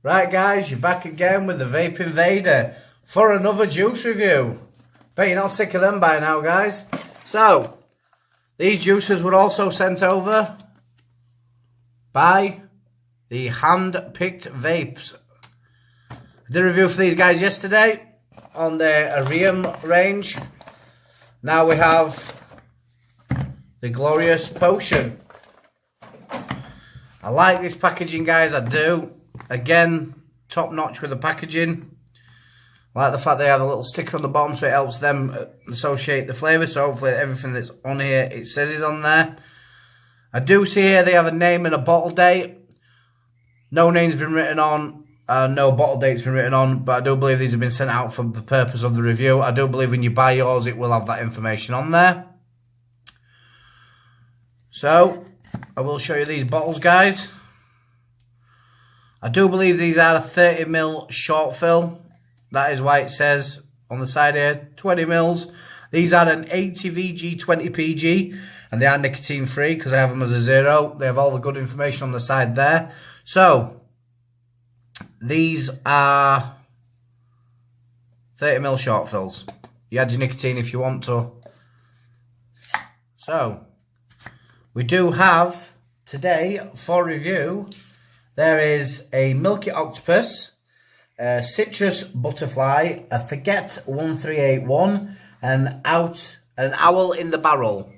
Right guys, you're back again with the Vape Invader for another juice review. Bet you're not sick of them by now, guys. So, these juices were also sent over by the hand-picked vapes. I did a review for these guys yesterday on the Emporium range. Now we have the Glorious Potion. I like this packaging, guys, I do. Again, top notch with the packaging. I like the fact they have a little sticker on the bottom so it helps them associate the flavour. So hopefully everything that's on here, it says is on there. I do see here they have a name and a bottle date. No name's been written on, no bottle date's been written on, but I do believe these have been sent out for the purpose of the review. I do believe when you buy yours, it will have that information on there. So, I will show you these bottles, guys. I do believe these are a 30ml short fill. That is why it says on the side here, 20 mils. These are an 80 VG 20 PG, and they are nicotine free because I have them as a 0. They have all the good information on the side there. So, these are 30ml short fills. You add your nicotine if you want to. So, we do have today for review, there is a Milky Octopus, a Citrus Butterfly, a Forget 1381, and an Owl in the Barrel.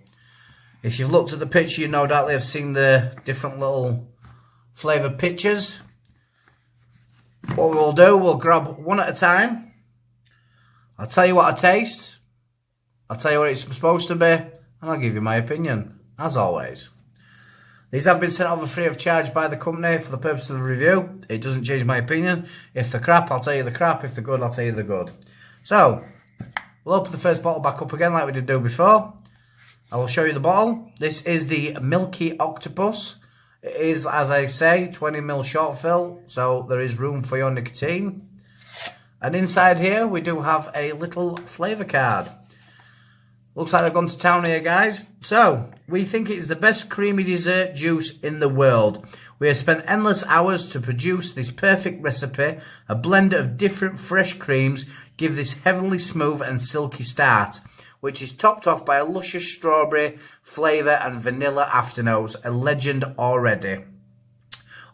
If you've looked at the picture, you no doubt have seen the different little flavoured pictures. What we'll do, we'll grab one at a time. I'll tell you what I taste. I'll tell you what it's supposed to be, and I'll give you my opinion, as always. These have been sent over free of charge by the company for the purpose of the review. It doesn't change my opinion. If they're crap, I'll tell you the crap. If they're good, I'll tell you they're good. So, we'll open the first bottle back up again like we did do before. I will show you the bottle. This is the Milky Octopus. It is, as I say, 20ml short fill, so there is room for your nicotine. And inside here, we do have a little flavour card. Looks like they've gone to town here, guys. So, we think it is the best creamy dessert juice in the world. We have spent endless hours to produce this perfect recipe. A blend of different fresh creams give this heavenly smooth and silky start, which is topped off by a luscious strawberry flavour and vanilla afternotes. A legend already.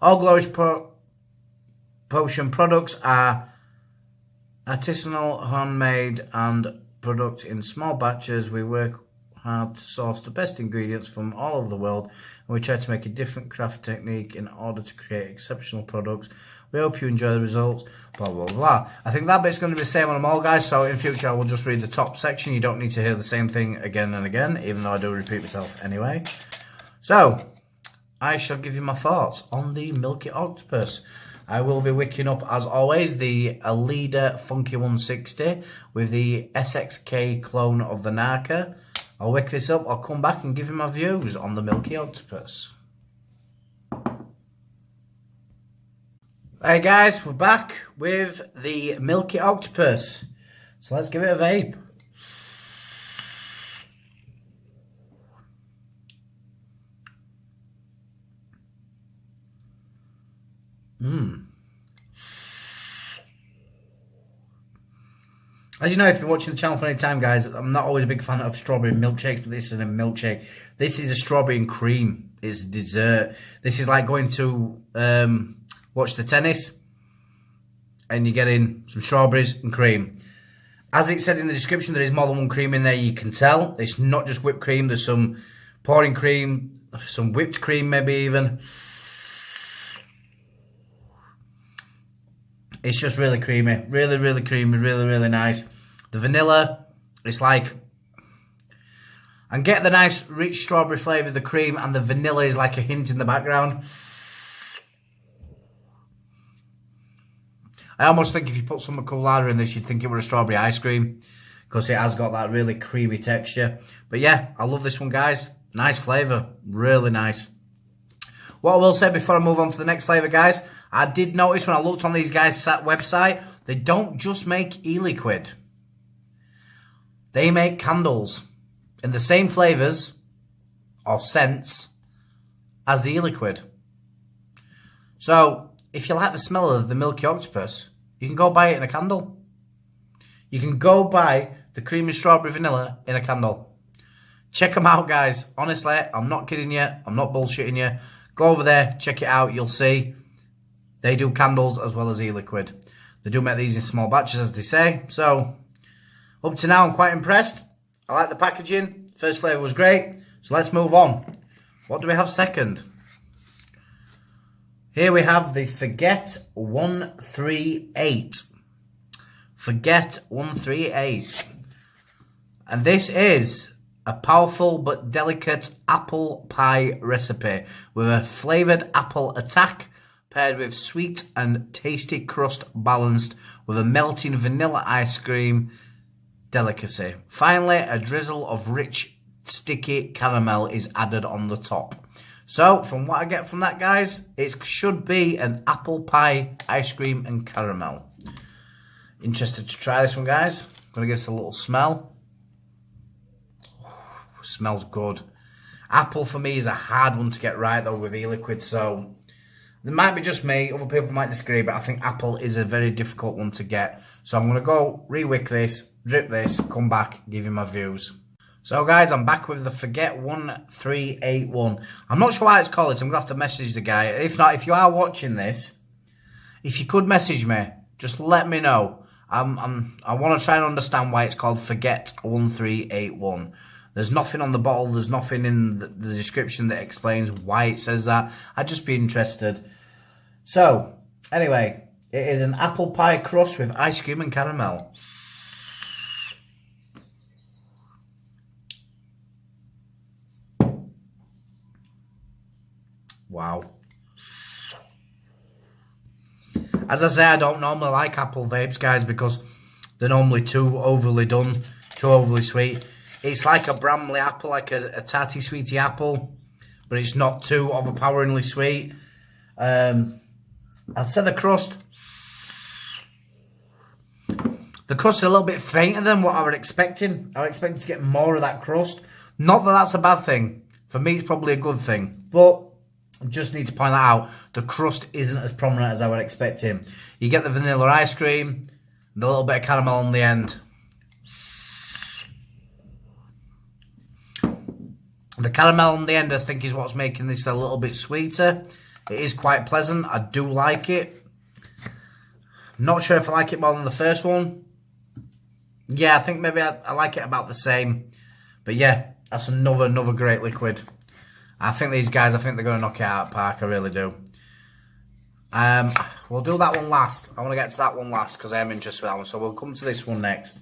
All Glorious Potion products are artisanal, handmade, and product in small batches. We work hard to source the best ingredients from all over the world, and we try to make a different craft technique in order to create exceptional products. We hope you enjoy the results, blah blah blah. I think that bit's going to be the same on them all, guys, so in future I will just read the top section. You don't need to hear the same thing again and again, even though I do repeat myself anyway. So, I shall give you my thoughts on the Milky Octopus. I will be wicking up, as always, the Alida Funky 160 with the SXK clone of the Narca. I'll wick this up, I'll come back and give you my views on the Milky Octopus. Hey guys, we're back with the Milky Octopus. So let's give it a vape. As you know, if you've been watching the channel for any time, guys, I'm not always a big fan of strawberry milkshakes, but this is a milkshake. This is a strawberry and cream. It's dessert. This is like going to watch the tennis and you're getting some strawberries and cream. As it said in the description, there is more than one cream in there, you can tell. It's not just whipped cream. There's some pouring cream, some whipped cream maybe even. It's just really creamy. Really, really creamy. Really, really nice. The vanilla, it's like... And get the nice rich strawberry flavour of the cream, and the vanilla is like a hint in the background. I almost think if you put some colada in this, you'd think it were a strawberry ice cream, because it has got that really creamy texture. But yeah, I love this one, guys. Nice flavour. Really nice. What I will say before I move on to the next flavour, guys, I did notice when I looked on these guys' website, they don't just make e-liquid. They make candles in the same flavours or scents as the e-liquid. So, if you like the smell of the milky octopus, you can go buy it in a candle. You can go buy the creamy strawberry vanilla in a candle. Check them out, guys. Honestly, I'm not kidding you. I'm not bullshitting you. Go over there, check it out. You'll see they do candles as well as e-liquid. They do make these in small batches, as they say. So, up to now, I'm quite impressed. I like the packaging. First flavour was great. So let's move on. What do we have second? Here we have the Forget 138. Forget 138. And this is a powerful but delicate apple pie recipe with a flavoured apple attack paired with sweet and tasty crust balanced with a melting vanilla ice cream delicacy. Finally, a drizzle of rich, sticky caramel is added on the top. So, from what I get from that, guys, it should be an apple pie, ice cream and caramel. Interested to try this one, guys? I'm going to give this a little smell. Smells good. Apple, for me, is a hard one to get right, though, with e-liquid, so it might be just me. Other people might disagree, but I think apple is a very difficult one to get. So I'm going to go re-wick this, drip this, come back, give you my views. So, guys, I'm back with the Forget 1381. I'm not sure why it's called this. I'm going to have to message the guy. If not, if you are watching this, if you could message me, just let me know. I want to try and understand why it's called Forget 1381. There's nothing on the bottle. There's nothing in the description that explains why it says that. I'd just be interested. So, anyway, it is an apple pie crust with ice cream and caramel. Wow. As I say, I don't normally like apple vapes, guys, because they're normally too overly done, too overly sweet. It's like a Bramley apple, like a tarty sweetie apple, but it's not too overpoweringly sweet. I'd say the crust is a little bit fainter than what I was expecting. I was expecting to get more of that crust. Not that that's a bad thing. For me, it's probably a good thing, but I just need to point that out. The crust isn't as prominent as I was expecting. You get the vanilla ice cream, and a little bit of caramel on the end. The caramel on the end, I think, is what's making this a little bit sweeter. It is quite pleasant. I do like it. Not sure if I like it more than the first one. Yeah, I think maybe I like it about the same. But yeah, that's another great liquid. I think these guys, they're going to knock it out of the park. I really do. We'll do that one last. I want to get to that one last because I am interested in that one. So we'll come to this one next.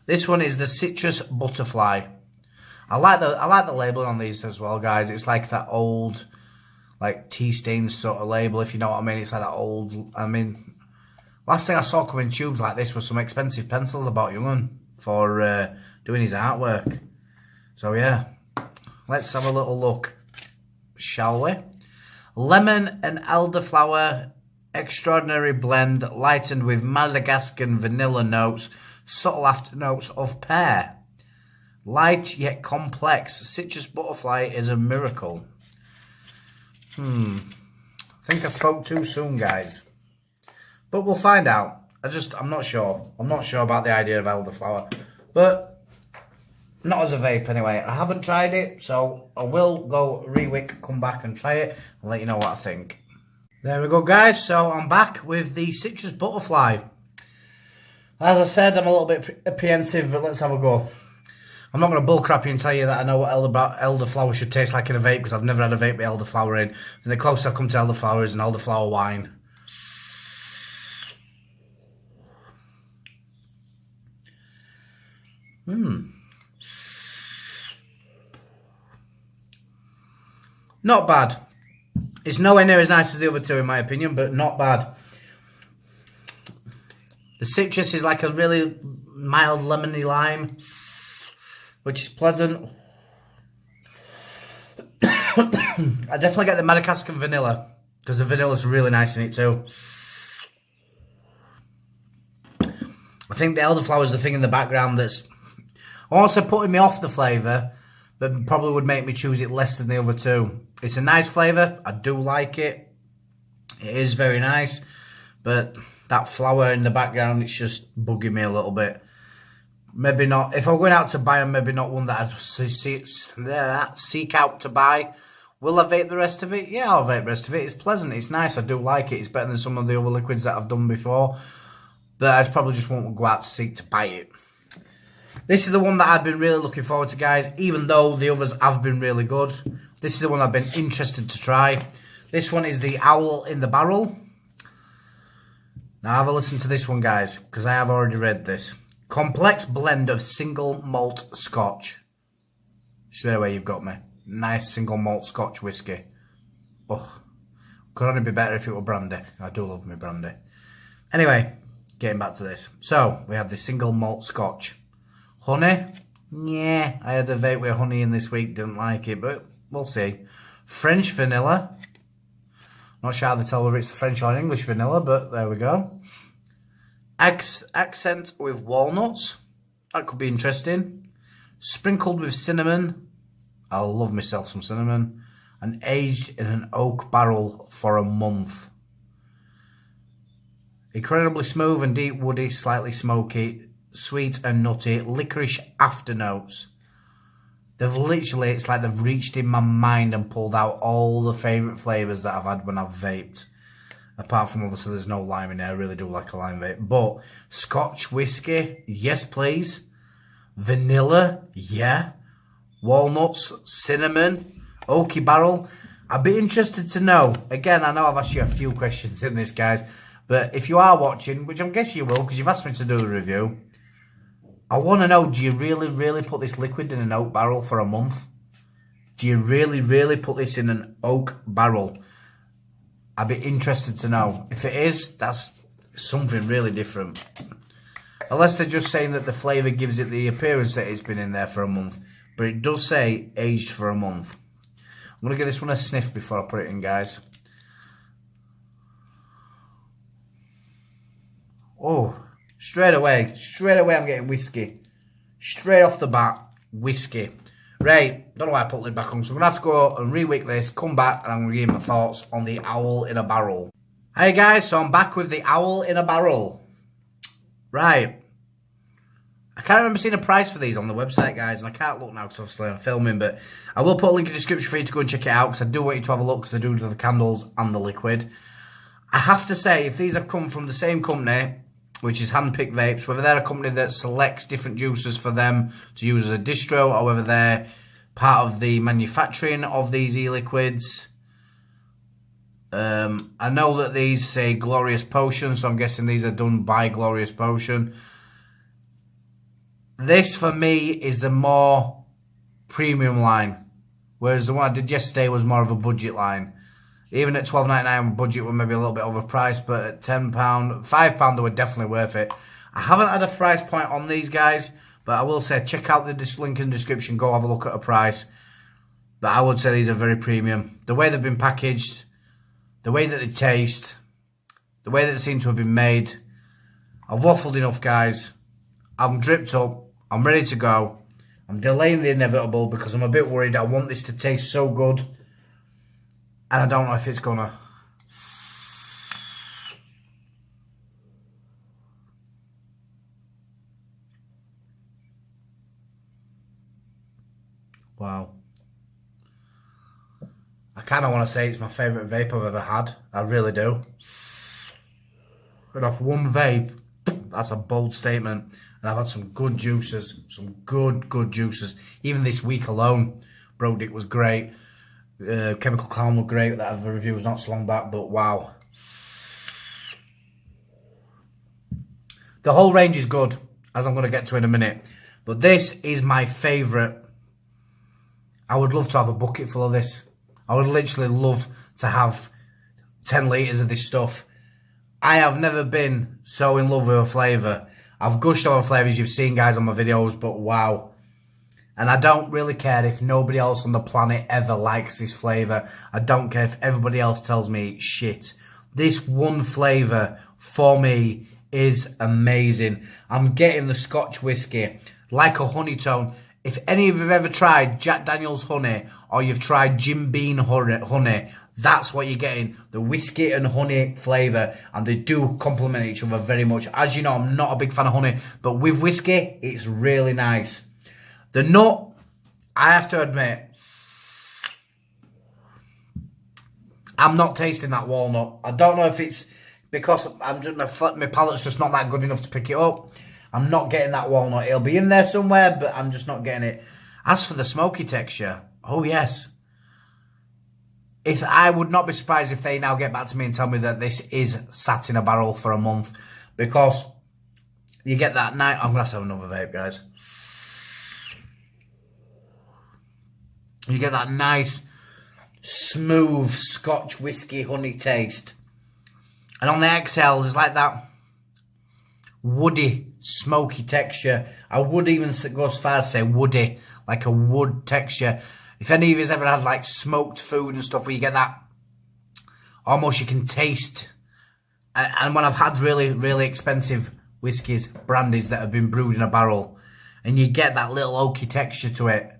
This one is the Citrus Butterfly. I like the labelling on these as well, guys. It's like that old, like tea stains sort of label, if you know what I mean. It's like that old. I mean, last thing I saw come in tubes like this was some expensive pencils I bought Young'un for doing his artwork. So yeah, let's have a little look, shall we? Lemon and elderflower extraordinary blend, lightened with Madagascan vanilla notes, subtle afternotes of pear. Light yet complex, Citrus Butterfly is a miracle. I think I spoke too soon, guys. But we'll find out. I'm not sure. I'm not sure about the idea of elderflower. But not as a vape anyway. I haven't tried it, so I will go re-wick, come back and try it and let you know what I think. There we go, guys. So I'm back with the Citrus Butterfly. As I said, I'm a little bit apprehensive, but let's have a go. I'm not going to bullcrap you and tell you that I know what elderflower should taste like in a vape, because I've never had a vape with elderflower in. And the closest I've come to elderflower is an elderflower wine. Not bad. It's nowhere near as nice as the other two in my opinion, but not bad. The citrus is like a really mild lemony lime, which is pleasant. I definitely get the Madagascan vanilla, because the vanilla's really nice in it too. I think the elderflower is the thing in the background that's also putting me off the flavour, but probably would make me choose it less than the other two. It's a nice flavour. I do like it. It is very nice, but that flower in the background, it's just bugging me a little bit. Maybe not, if I'm going out to buy them, maybe not one that I'd seek out to buy. Will I vape the rest of it? Yeah, I'll vape the rest of it. It's pleasant, it's nice, I do like it. It's better than some of the other liquids that I've done before. But I probably just won't go out to seek to buy it. This is the one that I've been really looking forward to, guys, even though the others have been really good. This is the one I've been interested to try. This one is the Owl in the Barrel. Now have a listen to this one, guys, because I have already read this. Complex blend of single malt scotch. Straight away you've got me. Nice single malt scotch whiskey. Oh, could only be better if it were brandy. I do love me brandy. Anyway, getting back to this. So, we have the single malt scotch. Honey? Yeah, I had a vape with honey in this week. Didn't like it, but we'll see. French vanilla. Not sure how to tell whether it's French or English vanilla, but there we go. Accent with walnuts. That could be interesting. Sprinkled with cinnamon. I love myself some cinnamon. And aged in an oak barrel for a month. Incredibly smooth and deep woody, slightly smoky, sweet and nutty, licorice afternotes. They've literally, it's like they've reached in my mind and pulled out all the favourite flavours that I've had when I've vaped. Apart from obviously there's no lime in there, I really do like a lime vape. But Scotch whiskey, yes please. Vanilla, yeah. Walnuts, cinnamon, oaky barrel. I'd be interested to know. Again, I know I've asked you a few questions in this, guys. But if you are watching, which I'm guessing you will because you've asked me to do a review, I want to know, do you really put this liquid in an oak barrel for a month? Do you really put this in an oak barrel? I'd be interested to know. If it is, that's something really different. Unless they're just saying that the flavour gives it the appearance that it's been in there for a month. But it does say aged for a month. I'm going to give this one a sniff before I put it in, guys. Oh, straight away I'm getting whiskey. Straight off the bat, whiskey. Right, don't know why I put the lid back on, so I'm going to have to go and re-wick this, come back, and I'm going to give my thoughts on the Owl in a Barrel. Hey guys, so I'm back with the Owl in a Barrel. Right. I can't remember seeing a price for these on the website, guys, and I can't look now because obviously I'm filming, but I will put a link in the description for you to go and check it out because I do want you to have a look because they do the candles and the liquid. I have to say, if these have come from the same company, which is Handpicked Vapes, whether they're a company that selects different juices for them to use as a distro, or whether they're part of the manufacturing of these e-liquids. I know that these say Glorious Potion, so I'm guessing these are done by Glorious Potion. This, for me, is the more premium line, whereas the one I did yesterday was more of a budget line. Even at $12.99, budget were maybe a little bit overpriced, but at £10, £5 they were definitely worth it. I haven't had a price point on these guys, but I will say check out the link in the description, go have a look at a price. But I would say these are very premium. The way they've been packaged, the way that they taste, the way that they seem to have been made. I've waffled enough, guys. I'm dripped up. I'm ready to go. I'm delaying the inevitable because I'm a bit worried. I want this to taste so good. And I don't know if it's gonna. Wow. I kind of want to say it's my favourite vape I've ever had. I really do. But off one vape, that's a bold statement. And I've had some good juices. Some good juices. Even this week alone, Brodick was great. Chemical Calm were great. That review was not so long back, but wow. The whole range is good, as I'm going to get to in a minute. But this is my favourite. I would love to have a bucket full of this. I would literally love to have 10 litres of this stuff. I have never been so in love with a flavour. I've gushed over flavours you've seen, guys, on my videos, but wow. And I don't really care if nobody else on the planet ever likes this flavour. I don't care if everybody else tells me it's shit. This one flavour, for me, is amazing. I'm getting the Scotch whiskey, like a honey tone. If any of you have ever tried Jack Daniel's honey or you've tried Jim Beam honey, that's what you're getting. The whiskey and honey flavour, and they do complement each other very much. As you know, I'm not a big fan of honey, but with whiskey, it's really nice. The nut, I have to admit, I'm not tasting that walnut. I don't know if it's because my palate's just not that good enough to pick it up. I'm not getting that walnut. It'll be in there somewhere, but I'm just not getting it. As for the smoky texture, oh yes. I would not be surprised if they now get back to me and tell me that this is sat in a barrel for a month, because you get that night. I'm going to have another vape, guys. You get that nice, smooth Scotch whiskey honey taste. And on the exhale, there's like that woody, smoky texture. I would even go as far as say woody, like a wood texture. If any of you ever had like smoked food and stuff where you get that, almost you can taste. And when I've had really, really expensive whiskies, brandies that have been brewed in a barrel, and you get that little oaky texture to it,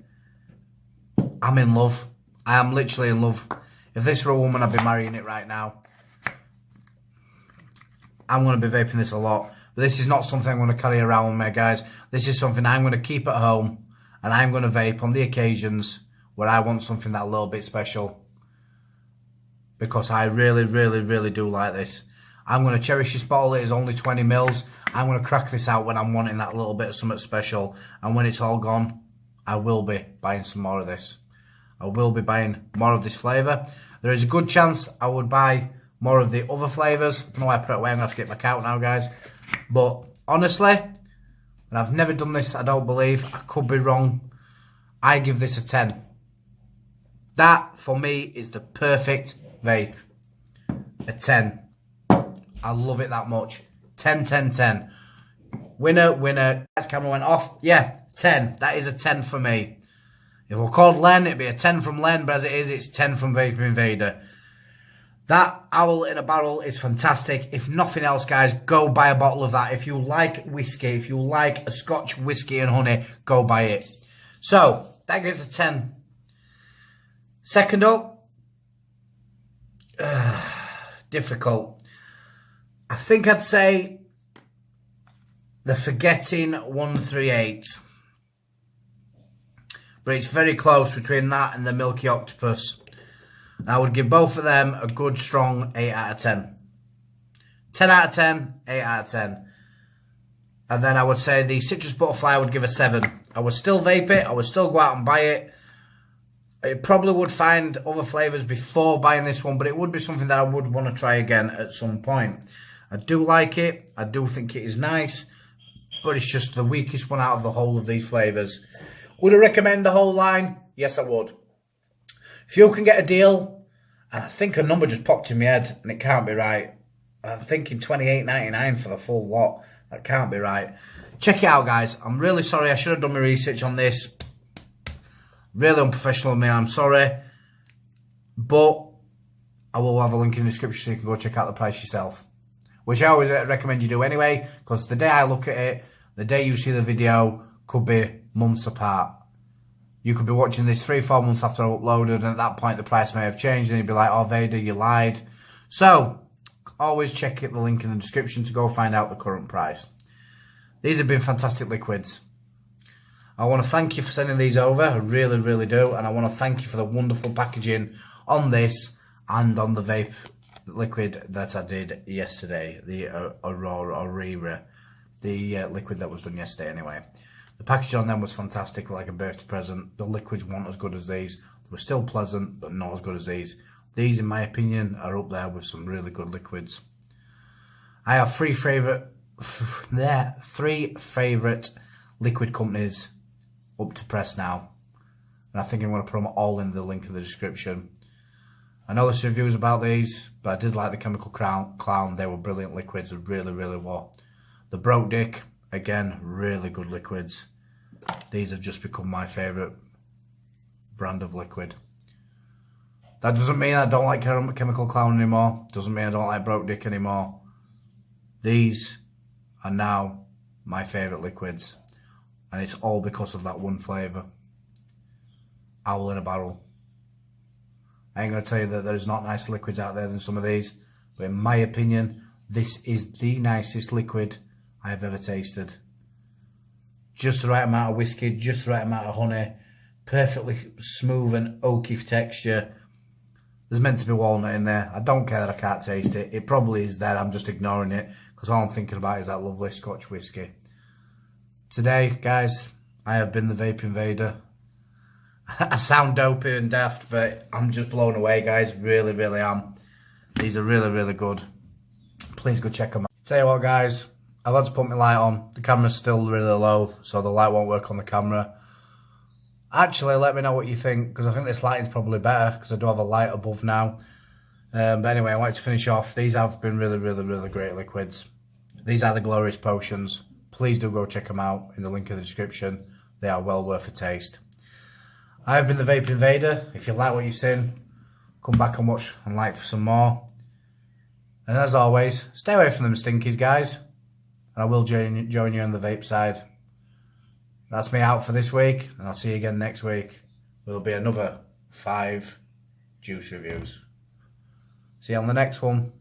I'm in love. I am literally in love. If this were a woman, I'd be marrying it right now. I'm going to be vaping this a lot. But this is not something I'm going to carry around with me, guys. This is something I'm going to keep at home. And I'm going to vape on the occasions where I want something that little bit special. Because I really, really, really do like this. I'm going to cherish this bottle. It is only 20 mils. I'm going to crack this out when I'm wanting that little bit of something special. And when it's all gone, I will be buying some more of this. I will be buying more of this flavour. There is a good chance I would buy more of the other flavours. I don't know why I put it away. I'm going to have to get my count now, guys. But honestly, and I've never done this, I don't believe. I could be wrong. I give this a 10. That, for me, is the perfect vape. A 10. I love it that much. 10, 10, 10. Winner, winner. That camera went off. Yeah, 10. That is a 10 for me. If we're called Len, it'd be a 10 from Len, but as it is, it's 10 from Vape Invader. That owl in a barrel is fantastic. If nothing else, guys, go buy a bottle of that. If you like whiskey, if you like a Scotch whiskey and honey, go buy it. So, that gets a 10. Second up, difficult. I think I'd say the Forgetting 138. But it's very close between that and the Milky Octopus. I would give both of them a good, strong 8 out of 10. 10 out of 10, 8 out of 10. And then I would say the Citrus Butterfly I would give a 7. I would still vape it. I would still go out and buy it. I probably would find other flavours before buying this one, but it would be something that I would want to try again at some point. I do like it. I do think it is nice, but it's just the weakest one out of the whole of these flavours. Would I recommend the whole line? Yes, I would. If you can get a deal, and I think a number just popped in my head, and it can't be right. I'm thinking $28.99 for the full lot. That can't be right. Check it out, guys. I'm really sorry. I should have done my research on this. Really unprofessional of me. I'm sorry. But I will have a link in the description so you can go check out the price yourself. Which I always recommend you do anyway, because the day I look at it, the day you see the video, could be months apart. You could be watching this 3-4 months after I uploaded, and at that point the price may have changed, and you'd be like, oh, Vader, you lied. So, always check the link in the description to go find out the current price. These have been fantastic liquids. I want to thank you for sending these over. I really, really do. And I want to thank you for the wonderful packaging on this and on the vape liquid that I did yesterday. The Aurora, the liquid that was done yesterday anyway. The packaging on them was fantastic, like a birthday present. The liquids weren't as good as these. They were still pleasant, but not as good as these. These, in my opinion, are up there with some really good liquids. I have three favourite liquid companies up to press now. And I think I'm going to put them all in the link in the description. I know there's reviews about these, but I did like the Chemical Clown. They were brilliant liquids, really, really were. The Broke Dick, again, really good liquids. These have just become my favourite brand of liquid. That doesn't mean I don't like Chemical Clown anymore. Doesn't mean I don't like Broke Dick anymore. These are now my favourite liquids. And it's all because of that one flavour. Owl in a barrel. I ain't going to tell you that there's not nicer liquids out there than some of these, but in my opinion, this is the nicest liquid I have ever tasted. Just the right amount of whiskey, just the right amount of honey, perfectly smooth and oaky texture. There's meant to be walnut in there. I don't care that I can't taste it. It probably is there, I'm just ignoring it, because all I'm thinking about is that lovely Scotch whiskey. Today, guys, I have been the Vape Invader. I sound dopey and daft, but I'm just blown away, guys. Really, really am. These are really, really good. Please go check them out. Tell you what, guys, I've had to put my light on. The camera's still really low, so the light won't work on the camera. Actually, let me know what you think, because I think this lighting's probably better, because I do have a light above now. But anyway, I wanted to finish off. These have been really, really, really great liquids. These are the Glorious Potions. Please do go check them out in the link in the description. They are well worth a taste. I have been the Vape Invader. If you like what you've seen, come back and watch and like for some more. And as always, stay away from them stinkies, guys. And I will join you on the vape side. That's me out for this week, and I'll see you again next week. There'll be another 5 juice reviews. See you on the next one.